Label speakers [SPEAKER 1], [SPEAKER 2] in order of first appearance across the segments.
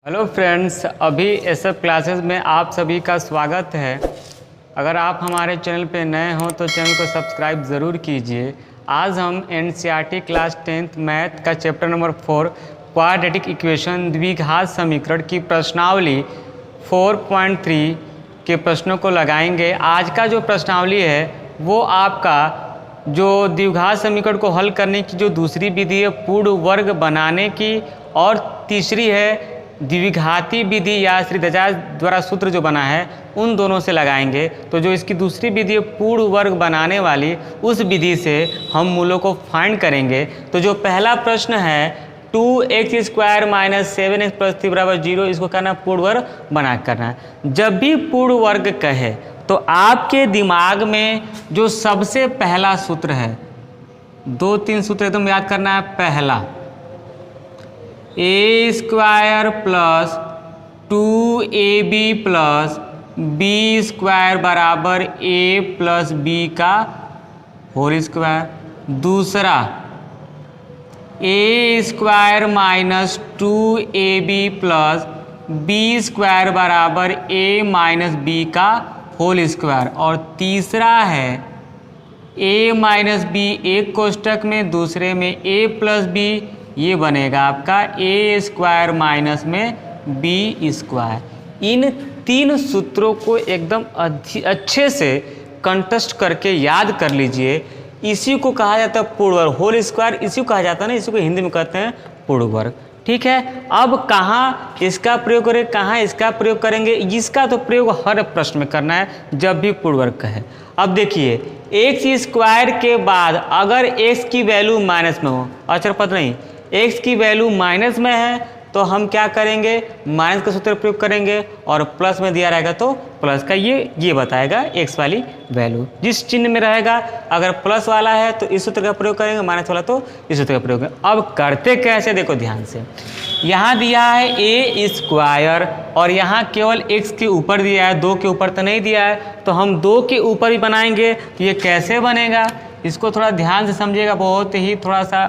[SPEAKER 1] Hello friends, अभी SF classes में आप सभी का स्वागत है। अगर आप हमारे चैनल पे नए हों तो चैनल को सब्सक्राइब ज़रूर कीजिए। आज हम एनसीईआरटी क्लास 10th मैथ का चैप्टर नंबर 4 क्वाड्रेटिक इक्वेशन द्विघात समीकरण की प्रश्नावली 4.3 के प्रश्नों को लगाएंगे। आज का जो प्रश्नावली है वो आपका जो द्विघात समीकरण को हल करने की जो दूसरी विधि है पूर्ण वर्ग बनाने की, और तीसरी है द्विघाती विधि या श्रीधराचार्य द्वारा सूत्र जो बना है उन दोनों से लगाएंगे। तो जो इसकी दूसरी विधि है पूर्ण वर्ग बनाने वाली, उस विधि से हम मूलों को फाइंड करेंगे। तो जो पहला प्रश्न है 2x² - 7x + 3 = 0, इसको करना पूर्ण वर्ग बना करना है। जब भी पूर्ण वर्ग कहे तो आपके दिमाग में जो सबसे पहला सूत्र है, 2-3 सूत्र एकदम याद करना है। पहला a² + 2ab + b² बराबर a + b का होल स्क्वायर। दूसरा a² - 2ab + b² बराबर a - b का होल स्क्वायर। और तीसरा है a - b, एक कोष्टक में, दूसरे में a + b, ये बनेगा आपका a² में b²। इन तीन सूत्रों को एकदम अच्छे से कंटेस्ट करके याद कर लीजिए। इसी को कहा जाता है पूर्ण वर्ग, होल स्क्वायर इसी को कहा जाता है ना, इसी को हिंदी में कहते हैं पूर्ण वर्ग। ठीक है, अब कहाँ इसका प्रयोग करें, कहाँ इसका प्रयोग करेंगे? इसका तो प्रयोग हर प्रश्न में करना है जब भी पूर्ण वर्ग कहे। अब देखिए, x² के बाद अगर x की वैल्यू माइनस में हो, अक्षर पद नहीं, x की वैल्यू माइनस में है तो हम क्या करेंगे, माइनस का सूत्र प्रयोग करेंगे, और प्लस में दिया रहेगा तो प्लस का ये बताएगा x वाली वैल्यू। जिस चिन्ह में रहेगा, अगर प्लस वाला है तो इस सूत्र का प्रयोग करेंगे, माइनस वाला तो इस सूत्र का प्रयोग करेंगे। अब करते कैसे, देखो ध्यान से। यहाँ दिया है a² और यहाँ केवल x के ऊपर दिया है, 2 के ऊपर तो नहीं दिया है, तो हम 2 के ऊपर ही बनाएंगे। तो ये कैसे बनेगा, इसको थोड़ा ध्यान से समझिएगा, बहुत ही थोड़ा सा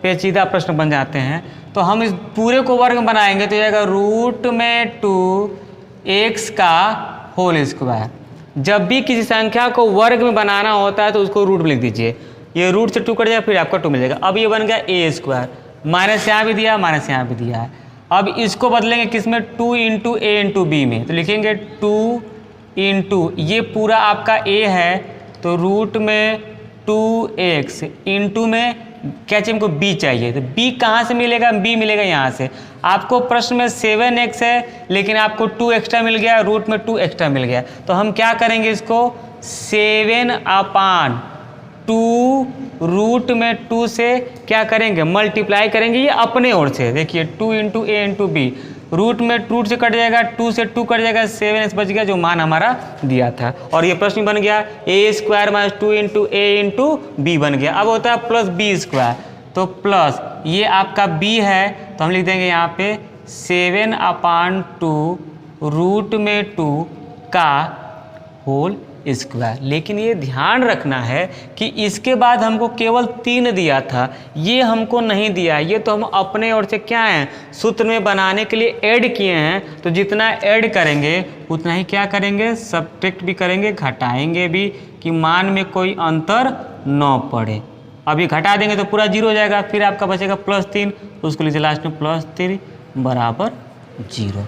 [SPEAKER 1] पेचीदा प्रश्न बन जाते हैं। तो हम इस पूरे को वर्ग बनाएंगे तो जाएगा √2x का होल स्क्वायर। जब भी किसी संख्या को वर्ग में बनाना होता है तो उसको रूट में लिख दीजिए। ये रूट से 2 कट जाएगा, फिर आपका 2 मिल जाएगा। अब ये बन गया a², माइनस यहाँ भी दिया, माइनस यहाँ भी दिया है। अब इसको बदलेंगे किसमें, 2 × a × b में, तो लिखेंगे 2 × ये पूरा आपका a है तो रूट में 2x, इंटू में क्या चाहिए हमको, b चाहिए। तो b कहाँ से मिलेगा, b मिलेगा यहाँ से। आपको प्रश्न में 7x है लेकिन आपको 2 एक्स्ट्रा मिल गया, रूट में 2 एक्स्ट्रा मिल गया। तो हम क्या करेंगे, इसको 7/2 रूट में 2 से क्या करेंगे, मल्टीप्लाई करेंगे, ये अपने ओर से। देखिए 2 × a × b, रूट में रूट से कट जाएगा, 2 से 2 कट जाएगा, 7x बच गया जो मान हमारा दिया था। और ये प्रश्न बन गया a² - 2 × a × b बन गया। अब होता है +b², तो प्लस ये आपका b है तो हम लिख देंगे यहाँ पे 7/2 रूट में 2 का होल स्क्वायर। लेकिन ये ध्यान रखना है कि इसके बाद हमको केवल 3 दिया था, ये हमको नहीं दिया, ये तो हम अपने ओर से क्या है, सूत्र में बनाने के लिए ऐड किए हैं। तो जितना ऐड करेंगे उतना ही क्या करेंगे, सब्ट्रैक्ट भी करेंगे, घटाएंगे भी, कि मान में कोई अंतर न पड़े। अब ये घटा देंगे तो पूरा 0 हो जाएगा, फिर आपका बचेगा +3, उसको लीजिए लास्ट में +3 बराबर 0।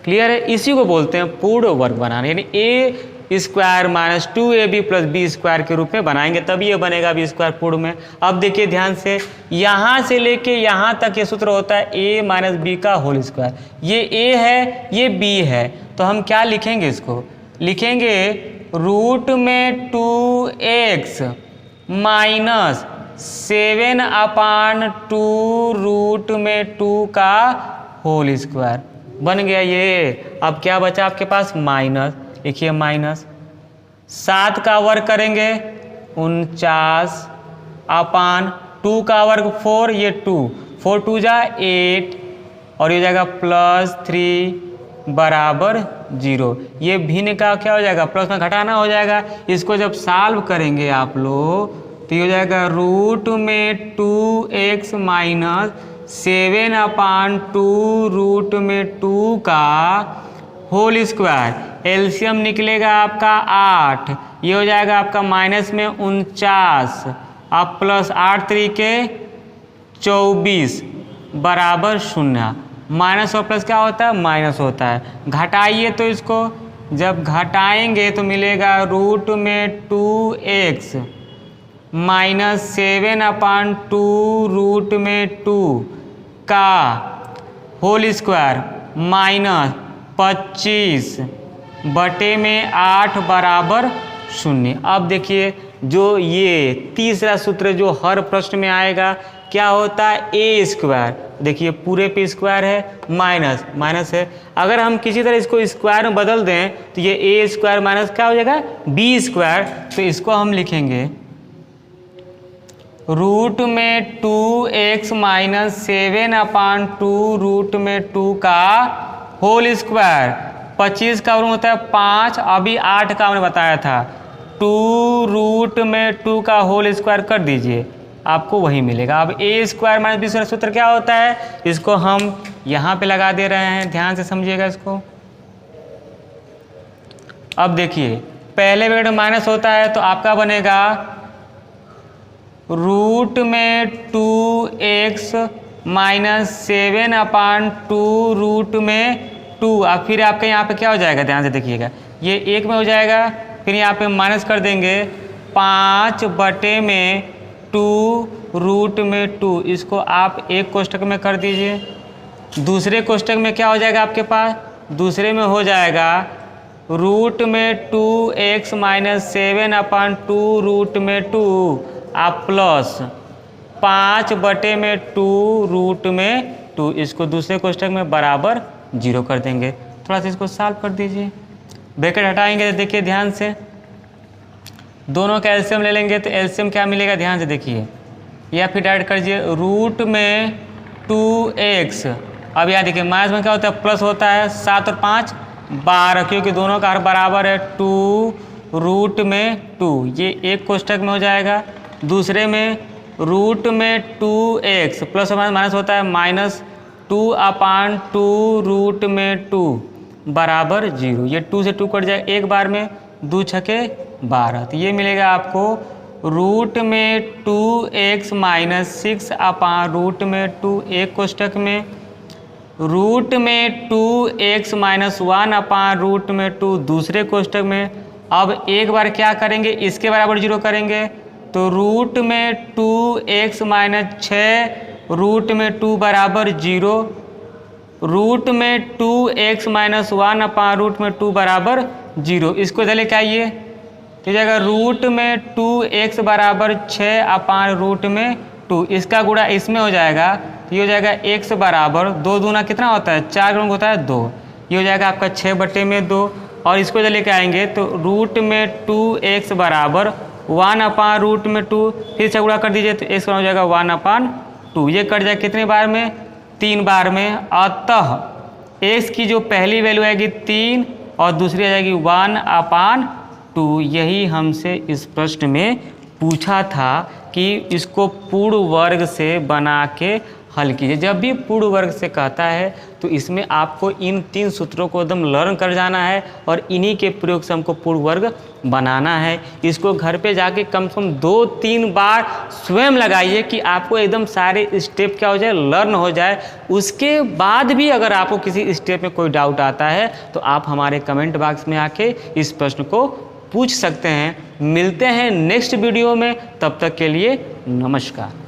[SPEAKER 1] क्लियर है, इसी को बोलते हैं पूर्ण वर्ग बनाना, यानी a² - 2ab + b² के रूप में बनाएंगे, तब ये बनेगा b² पूर्ण में। अब देखिए ध्यान से, यहाँ से लेके यहाँ तक ये सूत्र होता है a - b का होल स्क्वायर। ये a है, ये b है, तो हम क्या लिखेंगे, इसको लिखेंगे रूट में 2x माइनस 7/2 रूट में 2 का होल स्क्वायर बन गया ये। अब क्या बचा आपके पास, माइनस, लिखिए माइनस 7 का वर्ग करेंगे 49/2 का वर्ग 4, ये 2, 4 2 जा 8, और ये जाएगा +3 बराबर 0। ये भिन्न का क्या हो जाएगा, प्लस में घटाना हो जाएगा। इसको जब सॉल्व करेंगे आप लोग तो ये हो जाएगा रूट में 2x माइनस 7/2 रूट में 2 का होल स्क्वायर। एलसीएम निकलेगा आपका 8, ये हो जाएगा आपका माइनस में 49, अब प्लस 8 तरीके 24 बराबर 0। माइनस और प्लस क्या होता है? माइनस होता है। घटाइए तो इसको, जब घटाएंगे तो मिलेगा रूट में 2x माइनस 7/2 रूट में 2 का होल स्क्वायर माइनस 25 बटे में 8 बराबर 0। अब देखिए जो ये तीसरा सूत्र जो हर प्रश्न में आएगा क्या होता है? ए स्क्वायर। देखिए पूरे पे स्क्वायर है, माइनस माइनस है, अगर हम किसी तरह इसको स्क्वायर में बदल दें तो ये ए स्क्वायर माइनस क्या हो जाएगा? B square. तो इसको हम लिखेंगे रूट में 2x माइनस 7/2 रूट में 2 का होल स्क्वायर। 25 का वर्ग होता है 5, अभी 8 का हमने बताया था। 2 रूट में 2 का होल स्क्वायर कर दीजिए, आपको वही मिलेगा। अब ए स्क्वायर माइनस बी स्क्वायर सूत्र क्या होता है? इसको हम यहाँ पे लगा दे रहे हैं, ध्यान से समझिएगा इसको। अब देखिए पहले ब्रैकेट में माइनस होता है तो आपका बनेगा रूट में 2x माइनस 7/2 रूट में 2। अब फिर आपके यहाँ पे क्या हो जाएगा? ध्यान से देखिएगा, ये 1 में हो जाएगा, फिर यहाँ पे माइनस कर देंगे 5 बटे में 2 रूट में 2। इसको आप एक कोष्टक में कर दीजिए। दूसरे कोष्टक में क्या हो जाएगा आपके पास? दूसरे में हो जाएगा रूट में 2x माइनस 7/2 रूट में 2 आप प्लस 5 बटे में 2 रूट में 2। इसको दूसरे कोष्टक में बराबर 0 कर देंगे। थोड़ा सा इसको सॉल्व कर दीजिए। ब्रैकेट हटाएंगे तो देखिए ध्यान से, दोनों का एलसीएम ले लेंगे तो एलसीएम क्या मिलेगा? ध्यान से देखिए, या फिर डायरेक्ट कर दीजिए रूट में 2x। अब यहाँ देखिए माइनस में क्या होता है? प्लस होता है, 7 और 5 12, क्योंकि दोनों का बराबर है 2 रूट में 2। ये एक कोष्टक में हो जाएगा। दूसरे में रूट में 2x प्लस और माइनस होता है माइनस 2/2 रूट में 2 बराबर 0। ये 2 से 2 कट जाएगा एक बार में, 2 छके 12। तो ये मिलेगा आपको रूट में 2x माइनस 6/ रूट में 2 एक कोष्टक में, रूट में 2x माइनस 1/ रूट में 2 दूसरे कोष्टक में। अब एक बार क्या करेंगे? इसके बराबर 0 करेंगे तो रूट में 2x माइनस 6 रूट में 2 बराबर 0। रूट में 2x माइनस 1/ रूट में 2 बराबर 0। इसको इधर लेके आइए तो जाएगा रूट में 2x बराबर 6/ रूट में 2। इसका गुणा इसमें हो जाएगा तो ये हो जाएगा x बराबर 2 दूना कितना होता है? 4 गुणा होता है 2। ये हो जाएगा आपका 6 बटे में 2। और इसको इधर लेके आएंगे तो रूट में 2x बराबर 1/ रूट में 2। फिर से गुणा कर दीजिए तो x हो जाएगा 1/2। ये कट जाएगा कितने बार में? 3 बार में। अतः x की जो पहली वैल्यू आएगी 3 और दूसरी आ जाएगी 1/2। यही हमसे इस प्रश्न में पूछा था कि इसको पूर्ण वर्ग से बना के हल कीजिए। जब भी पूर्ण वर्ग से कहता है तो इसमें आपको इन 3 सूत्रों को एकदम लर्न कर जाना है और इन्हीं के प्रयोग से हमको पूर्ण वर्ग बनाना है। इसको घर पे जाके कम से कम 2-3 बार स्वयं लगाइए कि आपको एकदम सारे स्टेप क्या हो जाए? लर्न हो जाए। उसके बाद भी अगर आपको किसी स्टेप में कोई डाउट आता है तो आप हमारे कमेंट बॉक्स में आके इस प्रश्न को पूछ सकते हैं। मिलते हैं नेक्स्ट वीडियो में, तब तक के लिए नमस्कार।